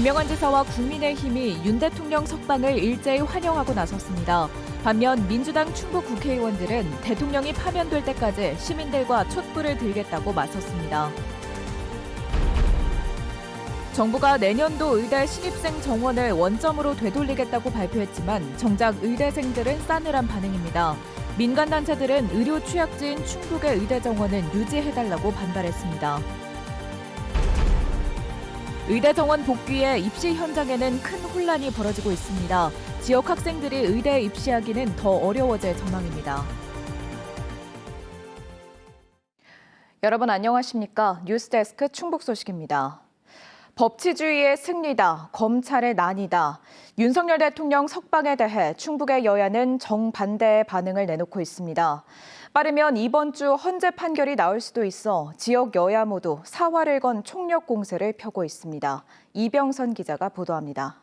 김영환 지사와 국민의힘이 윤 대통령 석방을 일제히 환영하고 나섰습니다. 반면 민주당 충북 국회의원들은 대통령이 파면될 때까지 시민들과 촛불을 들겠다고 맞섰습니다. 정부가 내년도 의대 신입생 정원을 원점으로 되돌리겠다고 발표했지만 정작 의대생들은 싸늘한 반응입니다. 민간단체들은 의료 취약지인 충북의 의대 정원은 유지해달라고 반발했습니다. 의대 정원 복귀에 입시 현장에는 큰 혼란이 벌어지고 있습니다. 지역 학생들이 의대에 입시하기는 더 어려워질 전망입니다. 여러분 안녕하십니까? 뉴스데스크 충북 소식입니다. 법치주의의 승리다, 검찰의 난이다. 윤석열 대통령 석방에 대해 충북의 여야는 정반대의 반응을 내놓고 있습니다. 빠르면 이번 주 헌재 판결이 나올 수도 있어 지역 여야 모두 사활을 건 총력 공세를 펴고 있습니다. 이병선 기자가 보도합니다.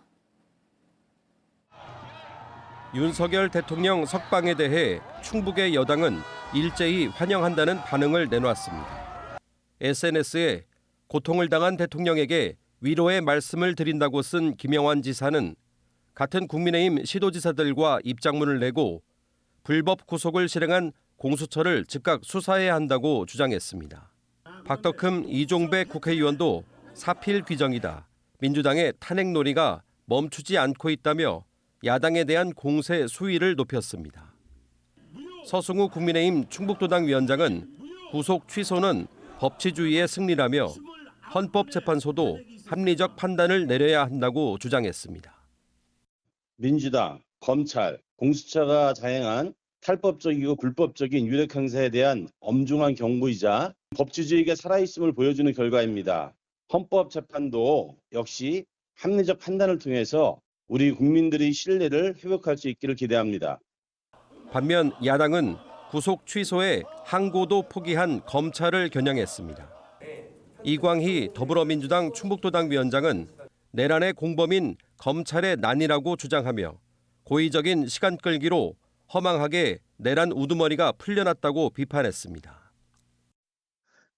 윤석열 대통령 석방에 대해 충북의 여당은 일제히 환영한다는 반응을 내놓았습니다. SNS에 고통을 당한 대통령에게 위로의 말씀을 드린다고 쓴 김영환 지사는 같은 국민의힘 시도지사들과 입장문을 내고 불법 구속을 실행한 공수처를 즉각 수사해야 한다고 주장했습니다. 박덕흠 이종배 국회의원도 사필 규정이다. 민주당의 탄핵 논의가 멈추지 않고 있다며 야당에 대한 공세 수위를 높였습니다. 서승우 국민의힘 충북도당 위원장은 구속 취소는 법치주의의 승리라며 헌법재판소도 합리적 판단을 내려야 한다고 주장했습니다. 민주당, 검찰, 공수처가 자행한 탈법적이고 불법적인 유력 행사에 대한 엄중한 경고이자 법치주의가 살아있음을 보여주는 결과입니다. 헌법재판도 역시 합리적 판단을 통해서 우리 국민들의 신뢰를 회복할 수 있기를 기대합니다. 반면 야당은 구속 취소에 항고도 포기한 검찰을 겨냥했습니다. 이광희 더불어민주당 충북도당 위원장은 내란의 공범인 검찰의 난이라고 주장하며 고의적인 시간 끌기로 허망하게 내란 우두머리가 풀려났다고 비판했습니다.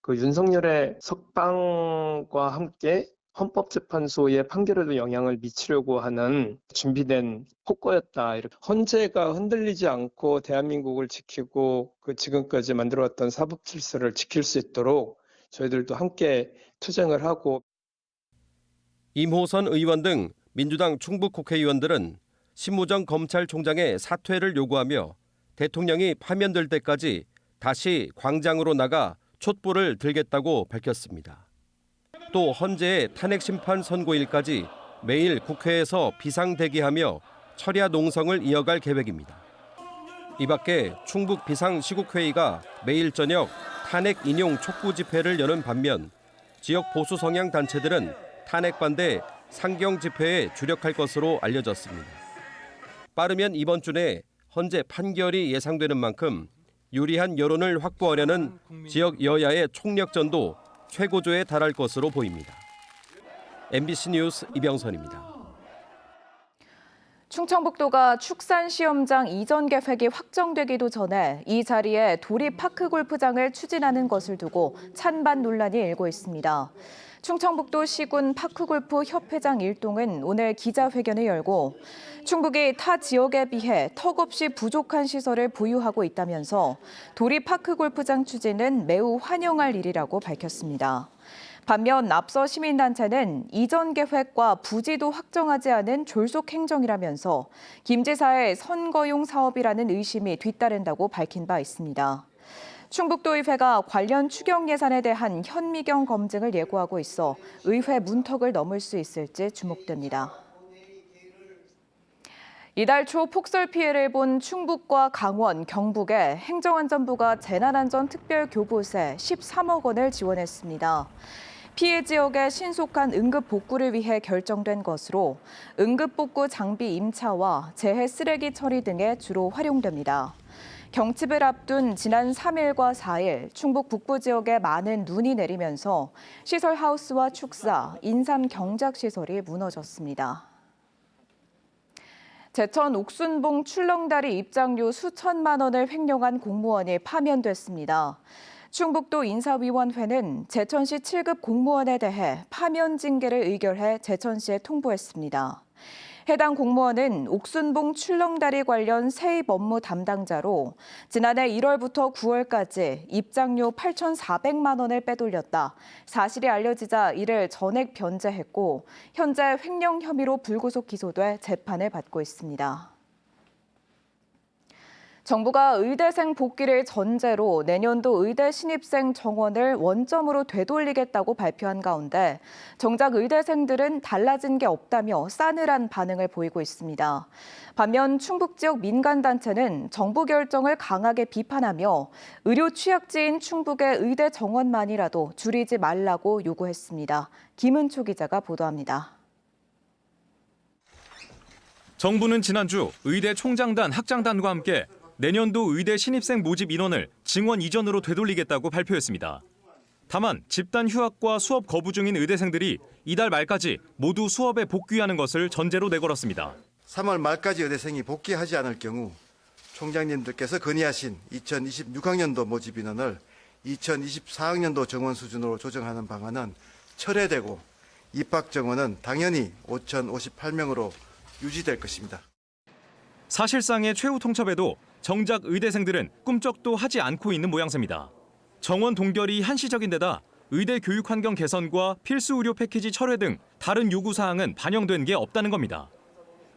윤석열의 석방과 함께 헌법재판소의 판결에도 영향을 미치려고 하는 준비된 폭거였다. 이렇게 헌재가 흔들리지 않고 대한민국을 지키고 지금까지 만들어왔던 사법 질서를 지킬 수 있도록 저희들도 함께 투쟁을 하고. 임호선 의원 등 민주당 충북 국회의원들은 신무정 검찰총장의 사퇴를 요구하며 대통령이 파면될 때까지 다시 광장으로 나가 촛불을 들겠다고 밝혔습니다. 또 헌재의 탄핵심판 선고일까지 매일 국회에서 비상대기하며 철야 농성을 이어갈 계획입니다. 이 밖에 충북 비상시국회의가 매일 저녁 탄핵 인용 촉구 집회를 여는 반면 지역 보수 성향 단체들은 탄핵 반대 상경 집회에 주력할 것으로 알려졌습니다. 빠르면 이번 주 내 헌재 판결이 예상되는 만큼 유리한 여론을 확보하려는 지역 여야의 총력전도 최고조에 달할 것으로 보입니다. MBC 뉴스 이병선입니다. 충청북도가 축산시험장 이전 계획이 확정되기도 전에 이 자리에 도립파크골프장을 추진하는 것을 두고 찬반 논란이 일고 있습니다. 충청북도 시군 파크골프 협회장 일동은 오늘 기자회견을 열고 충북이 타 지역에 비해 턱없이 부족한 시설을 보유하고 있다면서 도립파크골프장 추진은 매우 환영할 일이라고 밝혔습니다. 반면 앞서 시민단체는 이전 계획과 부지도 확정하지 않은 졸속 행정이라면서 김 지사의 선거용 사업이라는 의심이 뒤따른다고 밝힌 바 있습니다. 충북도의회가 관련 추경 예산에 대한 현미경 검증을 예고하고 있어 의회 문턱을 넘을 수 있을지 주목됩니다. 이달 초 폭설 피해를 본 충북과 강원, 경북에 행정안전부가 재난안전특별교부세 13억 원을 지원했습니다. 피해 지역의 신속한 응급 복구를 위해 결정된 것으로 응급 복구 장비 임차와 재해 쓰레기 처리 등에 주로 활용됩니다. 경칩을 앞둔 지난 3일과 4일 충북 북부 지역에 많은 눈이 내리면서 시설 하우스와 축사, 인삼 경작 시설이 무너졌습니다. 제천 옥순봉 출렁다리 입장료 수천만 원을 횡령한 공무원이 파면됐습니다. 충북도 인사위원회는 제천시 7급 공무원에 대해 파면 징계를 의결해 제천시에 통보했습니다. 해당 공무원은 옥순봉 출렁다리 관련 세입 업무 담당자로 지난해 1월부터 9월까지 입장료 8,400만 원을 빼돌렸다. 사실이 알려지자 이를 전액 변제했고 현재 횡령 혐의로 불구속 기소돼 재판을 받고 있습니다. 정부가 의대생 복귀를 전제로 내년도 의대 신입생 정원을 원점으로 되돌리겠다고 발표한 가운데 정작 의대생들은 달라진 게 없다며 싸늘한 반응을 보이고 있습니다. 반면 충북 지역 민간단체는 정부 결정을 강하게 비판하며 의료 취약지인 충북의 의대 정원만이라도 줄이지 말라고 요구했습니다. 김은초 기자가 보도합니다. 정부는 지난주 의대 총장단, 학장단과 함께 내년도 의대 신입생 모집 인원을 증원 이전으로 되돌리겠다고 발표했습니다. 다만 집단 휴학과 수업 거부 중인 의대생들이 이달 말까지 모두 수업에 복귀하는 것을 전제로 내걸었습니다. 3월 말까지 의대생이 복귀하지 않을 경우 총장님들께서 건의하신 2026학년도 모집 인원을 2024학년도 정원 수준으로 조정하는 방안은 철회되고 입학 정원은 당연히 5,058명으로 유지될 것입니다. 사실상의 최후 통첩에도 정작 의대생들은 꿈쩍도 하지 않고 있는 모양새입니다. 정원 동결이 한시적인 데다 의대 교육 환경 개선과 필수 의료 패키지 철회 등 다른 요구 사항은 반영된 게 없다는 겁니다.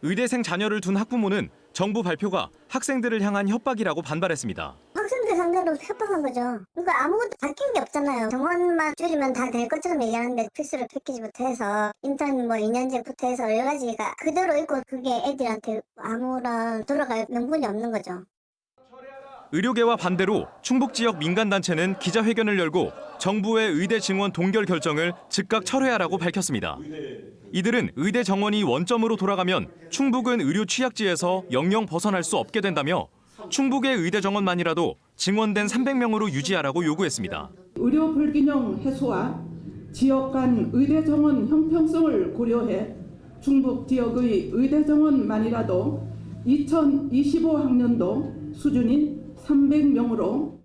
의대생 자녀를 둔 학부모는 정부 발표가 학생들을 향한 협박이라고 반발했습니다. 학생들 상대로 협박한 거죠. 그러니까 아무것도 바뀐 게 없잖아요. 정원만 줄이면 다 될 것처럼 얘기하는데 필수를 패키지부터 해서 인턴 2년제부터 해서 여러 가지가 그대로 있고 그게 애들한테 아무런 돌아갈 명분이 없는 거죠. 의료계와 반대로 충북 지역 민간단체는 기자회견을 열고 정부의 의대 증원 동결 결정을 즉각 철회하라고 밝혔습니다. 이들은 의대 정원이 원점으로 돌아가면 충북은 의료 취약지에서 영영 벗어날 수 없게 된다며 충북의 의대 정원만이라도 증원된 300명으로 유지하라고 요구했습니다. 의료 불균형 해소와 지역 간 의대 정원 형평성을 고려해 충북 지역의 의대 정원만이라도 2025학년도 수준인 300명으로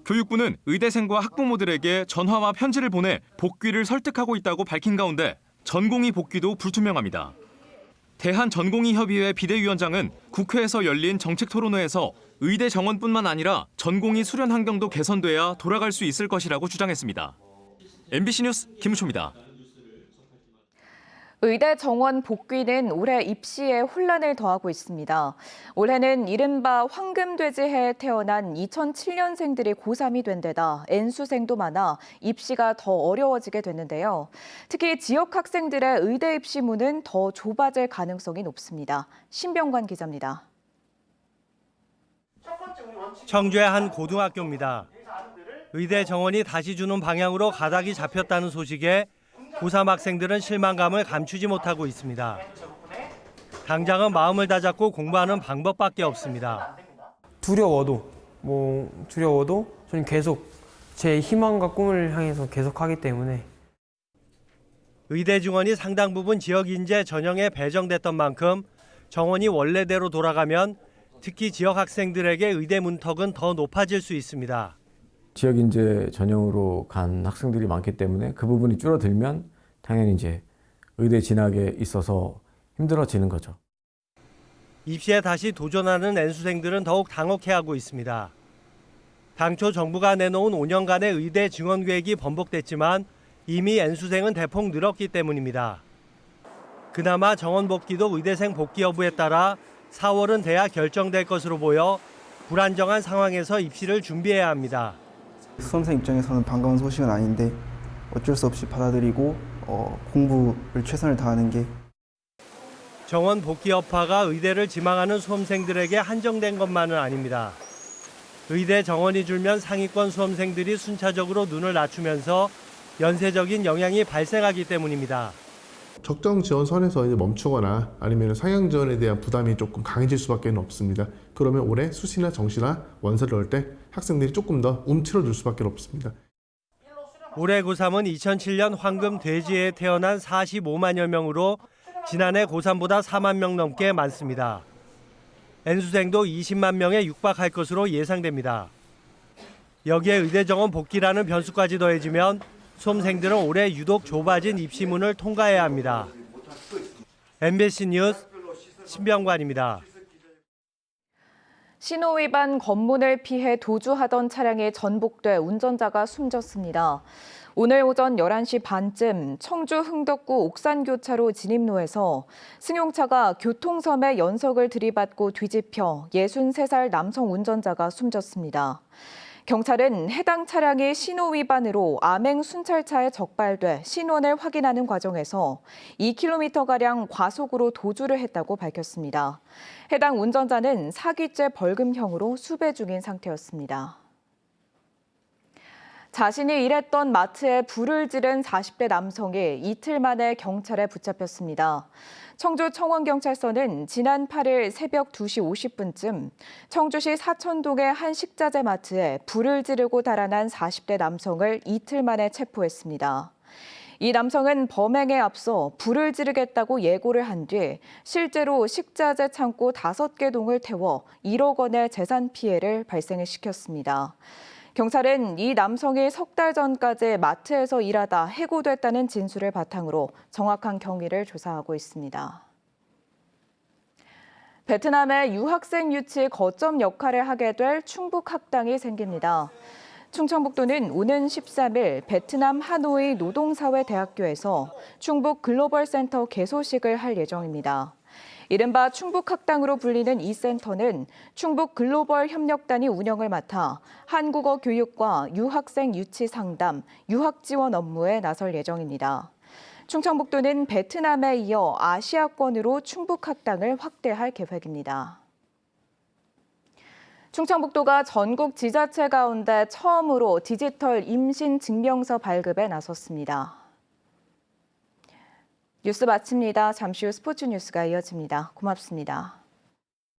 교육부는 의대생과 학부모들에게 전화와 편지를 보내 복귀를 설득하고 있다고 밝힌 가운데 전공의 복귀도 불투명합니다. 대한전공의협의회 비대위원장은 국회에서 열린 정책토론회에서 의대 정원뿐만 아니라 전공의 수련 환경도 개선돼야 돌아갈 수 있을 것이라고 주장했습니다. MBC 뉴스 김우초입니다. 의대 정원 복귀는 올해 입시에 혼란을 더하고 있습니다. 올해는 이른바 황금돼지해에 태어난 2007년생들이 고3이 된 데다 N수생도 많아 입시가 더 어려워지게 됐는데요. 특히 지역 학생들의 의대 입시 문은 더 좁아질 가능성이 높습니다. 신병관 기자입니다. 청주의 한 고등학교입니다. 의대 정원이 다시 주는 방향으로 가닥이 잡혔다는 소식에 고3 학생들은 실망감을 감추지 못하고 있습니다. 당장은 마음을 다잡고 공부하는 방법밖에 없습니다. 두려워도 저는 계속 제 희망과 꿈을 향해서 계속하기 때문에. 의대 증원이 상당 부분 지역 인재 전형에 배정됐던 만큼 정원이 원래대로 돌아가면 특히 지역 학생들에게 의대 문턱은 더 높아질 수 있습니다. 지역 인재 전형으로 간 학생들이 많기 때문에 그 부분이 줄어들면 당연히 이제 의대 진학에 있어서 힘들어지는 거죠. 입시에 다시 도전하는 N수생들은 더욱 당혹해하고 있습니다. 당초 정부가 내놓은 5년간의 의대 증원 계획이 번복됐지만 이미 N수생은 대폭 늘었기 때문입니다. 그나마 정원 복귀도 의대생 복귀 여부에 따라 4월은 돼야 결정될 것으로 보여 불안정한 상황에서 입시를 준비해야 합니다. 수험생 입장에서는 반가운 소식은 아닌데 어쩔 수 없이 받아들이고 공부를 최선을 다하는 게. 정원 복귀 여파가 의대를 지망하는 수험생들에게 한정된 것만은 아닙니다. 의대 정원이 줄면 상위권 수험생들이 순차적으로 눈을 낮추면서 연쇄적인 영향이 발생하기 때문입니다. 적정 지원 선에서 이제 멈추거나 아니면 상향 지원에 대한 부담이 조금 강해질 수밖에 없습니다. 그러면 올해 수시나 정시나 원서를 넣을 때 학생들이 조금 더 움츠러들 수밖에 없습니다. 올해 고3은 2007년 황금 돼지에 태어난 45만여 명으로 지난해 고3보다 4만 명 넘게 많습니다. N수생도 20만 명에 육박할 것으로 예상됩니다. 여기에 의대 정원 복귀라는 변수까지 더해지면 수험생들은 올해 유독 좁아진 입시문을 통과해야 합니다. MBC 뉴스 신병관입니다. 신호 위반 검문을 피해 도주하던 차량에 전복돼 운전자가 숨졌습니다. 오늘 오전 11시 반쯤 청주 흥덕구 옥산교차로 진입로에서 승용차가 교통섬에 연석을 들이받고 뒤집혀 63살 남성 운전자가 숨졌습니다. 경찰은 해당 차량이 신호 위반으로 암행 순찰차에 적발돼 신원을 확인하는 과정에서 2km가량 과속으로 도주를 했다고 밝혔습니다. 해당 운전자는 사기죄 벌금형으로 수배 중인 상태였습니다. 자신이 일했던 마트에 불을 지른 40대 남성이 이틀 만에 경찰에 붙잡혔습니다. 청주 청원경찰서는 지난 8일 새벽 2시 50분쯤 청주시 사천동의 한 식자재 마트에 불을 지르고 달아난 40대 남성을 이틀 만에 체포했습니다. 이 남성은 범행에 앞서 불을 지르겠다고 예고를 한 뒤 실제로 식자재 창고 5개 동을 태워 1억 원의 재산 피해를 발생시켰습니다. 경찰은 이 남성이 석 달 전까지 마트에서 일하다 해고됐다는 진술을 바탕으로 정확한 경위를 조사하고 있습니다. 베트남의 유학생 유치 거점 역할을 하게 될 충북 학당이 생깁니다. 충청북도는 오는 13일 베트남 하노이 노동사회대학교에서 충북 글로벌센터 개소식을 할 예정입니다. 이른바 충북학당으로 불리는 이 센터는 충북 글로벌 협력단이 운영을 맡아 한국어 교육과 유학생 유치 상담, 유학 지원 업무에 나설 예정입니다. 충청북도는 베트남에 이어 아시아권으로 충북학당을 확대할 계획입니다. 충청북도가 전국 지자체 가운데 처음으로 디지털 임신 증명서 발급에 나섰습니다. 뉴스 마칩니다. 잠시 후 스포츠 뉴스가 이어집니다. 고맙습니다.